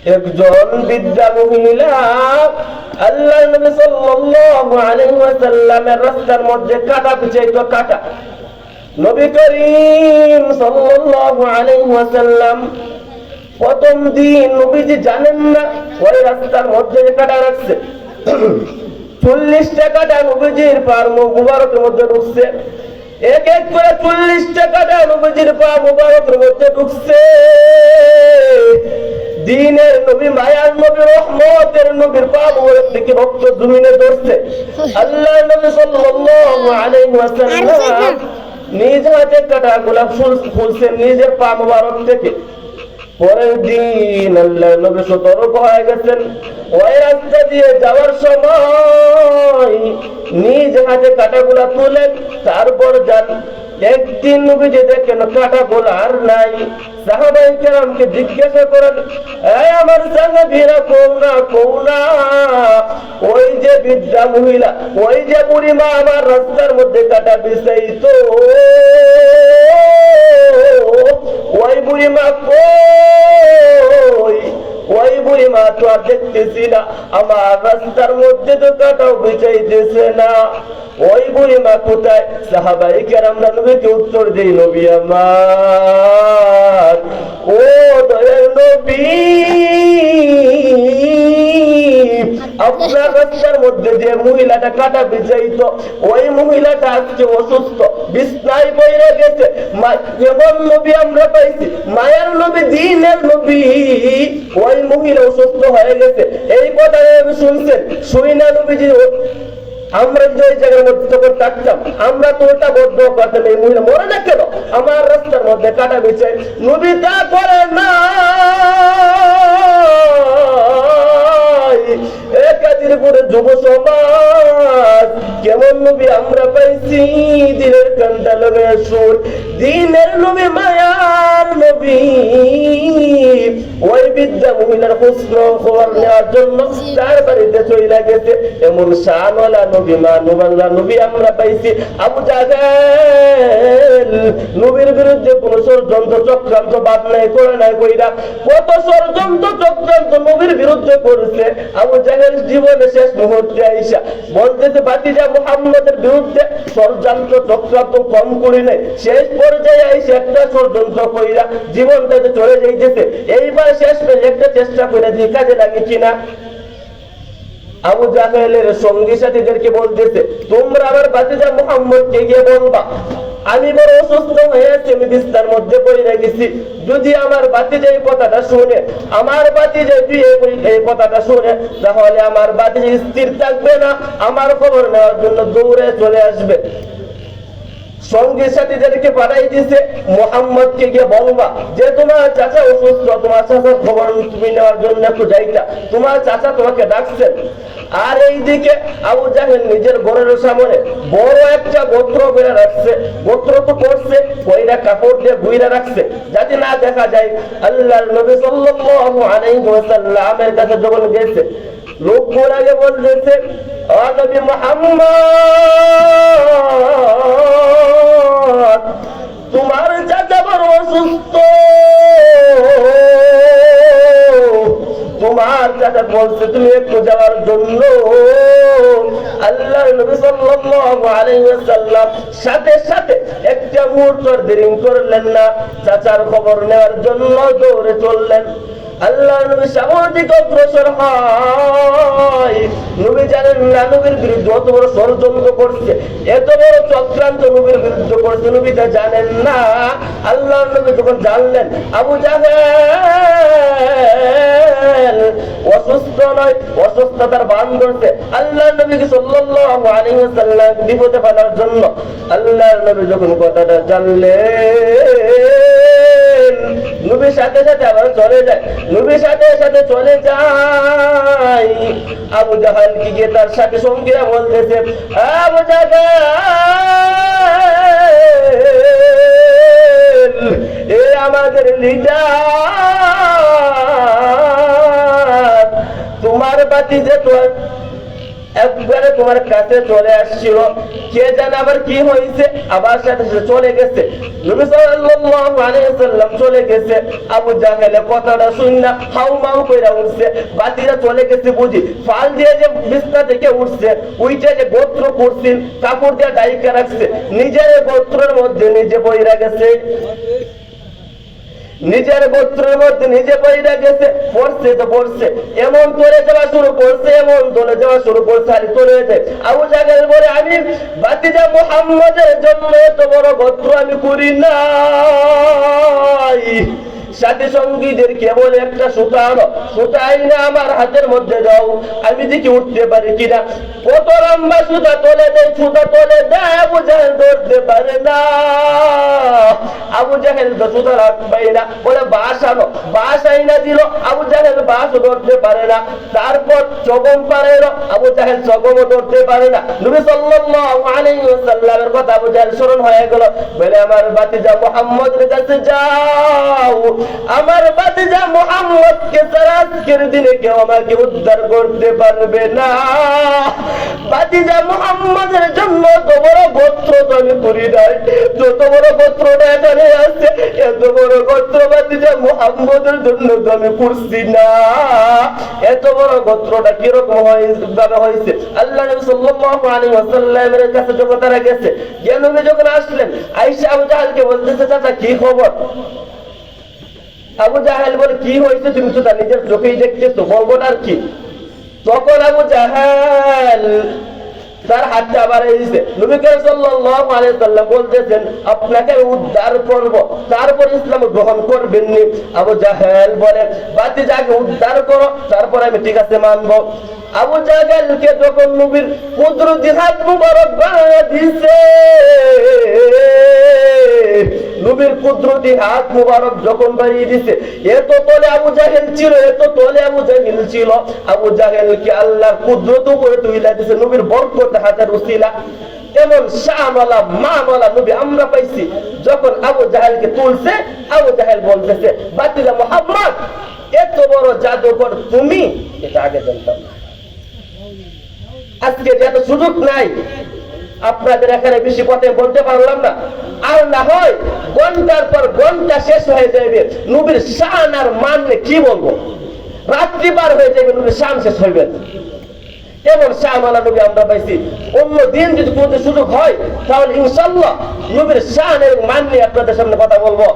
একজন বৃদ্ধা মহিলা আল্লাহর নবী সাল্লাল্লাহু আলাইহি ওয়াসাল্লামের রাস্তার মধ্যে কাটা বিছাইতো। কাটা নবী করিম সাল্লাল্লাহু আলাইহি ওয়াসাল্লাম প্রথম দিন নবীজি জানেন না ওই রাস্তার মধ্যে কাটা রাখছে। 40টা কাটা নবীজির পার মুবারকের মধ্যে ঢুকছে। এক এক করে 40টা কাটা নবীজির পা মুবারকের মধ্যে ঢুকছে। দিনের নবী, মায়ার নবী, রহমতের নবীর পা মুবারক থেকে রক্ত জমিনে ধরছে। আল্লাহ নবী সাল্লাল্লাহু আলাইহি ওয়াসাল্লাম নিজ হাতে কাটাগুলা খুলছেন নিজের পা মুবারক থেকে। পরের দিন আল্লাহ নবী সতর্ক হয়ে গেছেন, ওই রাস্তা দিয়ে যাওয়ার সময় নিজ হাতে কাটাগুলা তুলেন, তারপর যান। একদিন নবীজি দেখেন কাটাগুলা আর নাই। সাহাবায়ে কেরামকে জিজ্ঞাসা করেন, এই আমার সাহাবীরা কোনা ওই যে বৃদ্ধা মহিলা, ওই যে বুড়িমা আমার রাস্তার মধ্যে কাটা বিছাইতো, ওই বুড়িমা কই? ওই বুড়িমা তো আর দেখতেছি না, আমার রাস্তার মধ্যে তো কাটাও বিছাইতেছে না, ওই বুড়িমা কোথায়? সাহাবায়ে কেরামরা নবীকে উত্তর দেই, নবী আমার, ও দয়ার নবী, আপনার রাস্তার মধ্যে যে মহিলাটা কাটা বিছাইতো, ওই মহিলাটা আজকে অসুস্থ, বিছনায় পড়ে গেছে। এমন নবী আমরা পাইছি, মায়ার নবী, দ্বীনের নবী, ওই মহিলা অসুস্থ হয়ে গেছে। এই কথা শুনছেন, শুই না নবীজি, আমরা যে ওই জায়গার মধ্যে যখন থাকতাম আমরা তো ওটা বদ্ধ করতাম, এই মহিলা মরে না কেন, আমার রাস্তার মধ্যে কাটা বিছাই। নবী তা করে না। যুব সমাজ কেমন নবী আমরা পাইছি, দিনের কান্ডা লগে সুর, দিনের নবী, মায়ার নবী, ওই বিদ্যা মহিলার প্রশ্ন খবর নেওয়ার জন্য তার বাড়িতে চলে গেছে। এমন শানওয়ালা নবী, মানওয়ালা নবী আমরা পাইছি। আবু জাহেল নবীর বিরুদ্ধে কোন ষড়যন্ত্র চক্রান্ত বাদ নাই, করে নাই, কইরা কত ষড়যন্ত্র চক্রান্ত নবীর বিরুদ্ধে করেছে। আবু জাহেল জীবনে শেষ মুহূর্তে আইসা বলতেছে, ভাতিজা মুহাম্মদের বিরুদ্ধে ষড়যন্ত্র চক্রান্ত কম করি নাই, শেষ পর্যায়ে আইসা একটা ষড়যন্ত্র কইরা জীবনটাতে চলে যাইতেছে। এইবার শেষ একটা চেষ্টা করে দিয়ে কাজে লাগে কিনা। আবু জাহেলের সঙ্গী সাথীদেরকে বলতেছে, তোমরা আমার ভাতিজা মুহাম্মদকে গিয়ে বলবা আমি বড় অসুস্থ হয়ে আছি, আমি বিছানার মধ্যে পড়ে গেছি। যদি আমার ভাতিজা এই কথাটা শুনে, আমার ভাতিজা এই কথাটা শুনে, তাহলে আমার ভাতিজা স্থির থাকবে না, আমার খবর নেওয়ার জন্য দৌড়ে চলে আসবে। সঙ্গী সাথীদেরকে পাঠাই দিছে, মুহাম্মদকে গিয়ে বলবা যে তোমার চাচা অসুস্থ, তোমার চাচার খবর তুমি নেওয়ার জন্য একটু যাইতা, তোমার চাচা তোমাকে ডাকছেন। আর এইদিকে আবু জাহেল নিজের ঘরের সামনে বড় একটা গোত্র করে রাখছে, গোত্র তো করছে, কইরা কাপড় দিয়ে বুইরা রাখছে যাতে না দেখা যায়। আল্লাহর নবী সাল্লাল্লাহু আলাইহি ওয়াসাল্লামের কাছে যখন গেছে, লোকগুলো আগে বলতেছে, ও নবী মুহাম্মদ, তোমার চাচা বড় অসুস্থ, তোমার চাচা বলছে তুমি একটু যাওয়ার জন্য। আল্লাহর নবী সাল্লাল্লাহু আলাইহি ওয়াসাল্লাম সাথে সাথে একটা মুহূর্ত দেরি করলেন না, চাচার খবর নেওয়ার জন্য দৌড়ে চললেন। আল্লাহর নবী সামনের দিকে অগ্রসর হয়। নবী জানেন না নবীর বিরুদ্ধে অত বড় ষড়যন্ত্র করছে, এত বড় চক্রান্ত নবীর বিরুদ্ধে করছে, নবী তা জানেন না। আল্লাহর নবী যখন জানলেন আবু জাহেল অসুস্থ নয়, অসুস্থতার ভান ধরছে, আল্লাহর নবীকে সাল্লাল্লাহু আলাইহি ওয়াসাল্লাম বিপদে ফেলার জন্য আল্লাহর নবী যখন কথাটা জানলেন, নবীর সাথে সাথে আবার চলে যায়, নবীর সাথে সাথে চলে যায়। আবু জাহেল কি গিয়ে তার সাথে সঙ্গীরা বলতেছে, আবু জাহেল এ আমাদের লিডার, একবারে তোমার কাছে চলে আসছিল, কে জানে আবার কি হয়েছে, আবার সাথে সাথে চলে গেছে। নবী সাল্লাল্লাহু আলাইহি ওয়াসাল্লাম চলে গেছে, আবু জাহেল কথাটা শুননা হাউমাউ কইরা উঠছে, বাতিরা চলে গেছে বুঝি, ফাল দিয়ে যে বিছনা থেকে উঠছে, উইটা যে গোত্র করছেন কাপড় দিয়ে ডাইকা রাখছে, নিজের গোত্রের মধ্যে নিজে বইরা গেছে, নিজের গোত্রের মধ্যে নিজে বইরা গেছে, পড়ছে তো পড়ছে, এমন তোলে যাওয়া শুরু করছে, এমন তোলে যাওয়া শুরু করছে, আর তোলে যায়। আবু জাহেল বলে, আমি ভাতিজা মুহাম্মদের জন্য এত বড় গোত্র আমি করি নাই, সাথী সঙ্গীদের কেবল একটা সুতা আনো, সুতা আইনা আমার হাতের মধ্যে দাও, আমি দেখি উঠতে পারি কিনা। কত লম্বা সুতা তোলে দেয়, সুতা তোলে দেয়, আবু জাহেল ধরতে পারে না। আবু জাহেল তো সুতা রাখবে না, বলে বাঁশ আনো, বাঁশ আইনা দিল, আবু জাহেল বাঁশ ধরতে পারে না। তারপর চগম পারে, আবু জাহেল চগমও ধরতে পারে না। নবী সাল্লাল্লাহু আলাইহি ওয়াসাল্লামের কথা আবু জাহেল স্মরণ হয়ে গেল, বলে আমার ভাতিজা মুহাম্মদের কাছে যাও, আমার ভাতিজা মুহাম্মদকে ছাড়া আজকের দিনে কেউ আমাকে উদ্ধার করতে পারবে না। ভাতিজা মুহাম্মদের জন্য তো বড় গোত্র তো আমি করি নাই, যত বড় গোত্রটা এখানে আছে, এত বড় গোত্র ভাতিজা মুহাম্মদের জন্য তো আমি করছি না। এত বড় গোত্রটা কিরকম ভাবে হয়েছে, আল্লাহ নবী সাল্লাল্লাহু আলাইহি ওয়াসাল্লামের কাছে যখন তারা গেছে, নবী যখন আসলেন, আয়েশা আবু জাহেলকে বলতেছে, চাচা কি খবর? আবু জাহেল বলে, কি হয়েছে তুমি তো তা নিজের চোখেই দেখতেছো, বলবো আর কি। তখন আবু জাহেল তার হাতটা আবার দিয়েছে, নবী সাল্লাল্লাহু আলাইহি ওয়াসাল্লাম বলতেছেন আপনাকে উদ্ধার করব, তারপর ইসলাম গ্রহণ করবেননি। আবু জাহেল বলে, ভাতিজাকে উদ্ধার করো, তারপর আমি ঠিক আছে মানবো। আবু জাহেলকে যখন নবীর কুদরতি হাত মুবারক বাড়িয়ে দিয়েছে, নবীর কুদরতি হাত মুবারক যখন বাড়িয়ে দিয়েছে, এত তলে আবু জাহেল ছিল, এত তলে আবু জাহেল ছিল, আবু জাহেলকে আল্লাহর কুদরত উপরে তুইলা দিয়েছে নবীর বরকত হাতের উসিলা। এমন শানওয়ালা মানওয়ালা নবী আমরা পাইছি। যখন আবু জাহেলকে তুলছে, আবু জাহেল বলতেছে, ভাতিজা মুহাম্মদ এত বড় জাদুকর তুমি, এটা আগে জানতাম না, আজকে এত সুযোগ নাই, আপনাদের এখানে বেশি কথা বলতে পারলাম না, আর না হয় ঘন্টার পর ঘন্টা শেষ হয়ে যাবে, নবীর শান আর মান কি বলবো, রাত্রি পার হয়ে যাবে, নবীর শান শেষ হইবে। এমন শানওয়ালা নবী আমরা পাইছি। অন্য দিন যদি কোনো সুযোগ হয়, তাহলে ইনশাআল্লাহ নবীর শান এবং মান নিয়ে আপনাদের সামনে কথা বলবো।